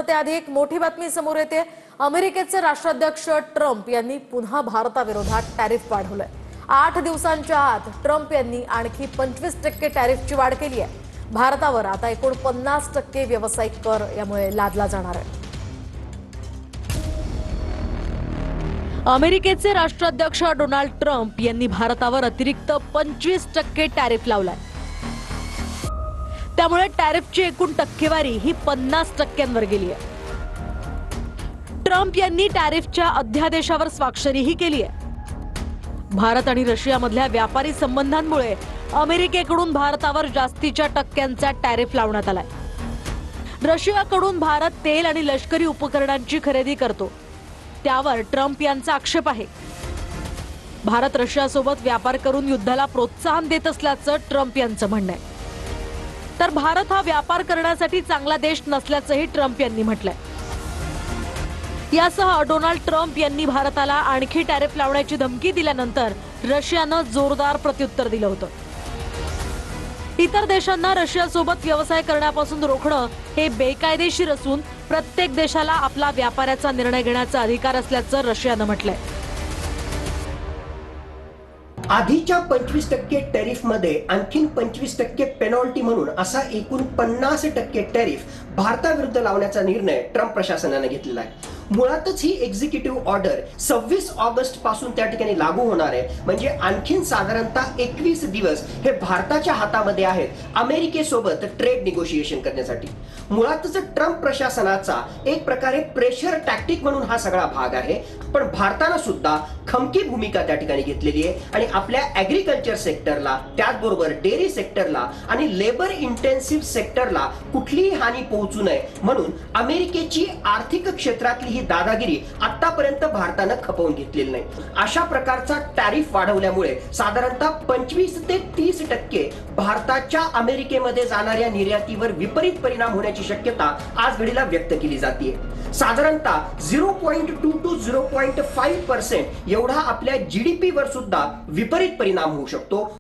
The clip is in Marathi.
त्याआधी एक मोठी बातमी समोर येते। अमेरिकेचे राष्ट्राध्यक्ष ट्रम्प यांनी पुन्हा भारताविरोधात टॅरिफ वाढवलंय। 8 दिवसांच्या आत ट्रम्प यांनी आणखी 25% टॅरिफची वाढ केली आहे। भारतावर आता एकूण 50% व्यावसायिक कर यामुळे लादला जाणार आहे। अमेरिकेचे राष्ट्राध्यक्ष डोनाल्ड ट्रम्प यांनी भारतावर अतिरिक्त 25% टॅरिफ लावलाय। त्यामुळे टॅरिफची एकूण टक्केवारी ही 50%वर गेली आहे। ट्रम्प यांनी टॅरिफच्या अध्यादेशावर स्वाक्षरीही केली आहे। भारत आणि रशियामधल्या व्यापारी संबंधांमुळे अमेरिकेकडून भारतावर जास्तीच्या टक्क्यांचा टॅरिफ लावण्यात आलाय। रशियाकडून भारत तेल आणि लष्करी उपकरणांची खरेदी करतो, त्यावर ट्रम्प यांचा आक्षेप आहे। भारत रशियासोबत व्यापार करून युद्धाला प्रोत्साहन देत असल्याचं ट्रम्प यांचं म्हणणं आहे। तर भारत हा व्यापार करण्यासाठी चांगला देश नसल्याचंही ट्रम्प यांनी म्हटलंय। यासह डोनाल्ड ट्रम्प यांनी भारताला आणखी टॅरिफ लावण्याची धमकी दिल्यानंतर रशियानं जोरदार प्रत्युत्तर दिलं होतं। इतर देशांना रशियासोबत व्यवसाय करण्यापासून रोखणं हे बेकायदेशीर असून प्रत्येक देशाला आपला व्यापाराचा निर्णय घेण्याचा अधिकार असल्याचं रशियानं म्हटलंय। आधीच्या 25% टॅरिफ मध्ये आणखीन 25% पेनॉल्टी म्हणून असा एकूण 50% टॅरिफ भारताविरुद्ध लावण्याचा निर्णय ट्रम्प प्रशासनाने घेतलेला आहे। मुळातच ही एक्झिक्युटिव्ह ऑर्डर 26 ऑगस्ट पासून त्या ठिकाणी लागू होणार आहे। म्हणजे आणखीन साधारणतः 21 दिवस हे भारताच्या हातामध्ये आहेत अमेरिकेसोबत ट्रेड निगोशिएशन करण्यासाठी। मुळातच ट्रम्प प्रशासनाचा एक प्रकारे प्रेशर टॅक्टिक म्हणून हा सगळा भाग आहे। पण भारताने सुद्धा खमकी भूमिका त्या ठिकाणी घेतलेली आहे आणि आपल्या ऍग्रीकल्चर सेक्टरला, त्याचबरोबर डेअरी सेक्टरला आणि लेबर इंटेन्सिव्ह सेक्टरला कुठलीही हानी पोहोचू नये म्हणून अमेरिकेची आर्थिक क्षेत्रातली ही दादागिरी आतापर्यंत भारतानं खपवून घेतलेली नाही। अशा प्रकारचा टॅरिफ वाढवल्यामुळे साधारणतः 25 ते 30% भारताच्या अमेरिकेमध्ये जाणाऱ्या निर्यातीवर विपरीत परिणाम होण्याची शक्यता आज घडीला व्यक्त केली जाते। साधारणतः 0.2 to 0.5% एवढा आपल्या जीडीपी वर सुद्धा विपरीत परिणाम होऊ शकतो।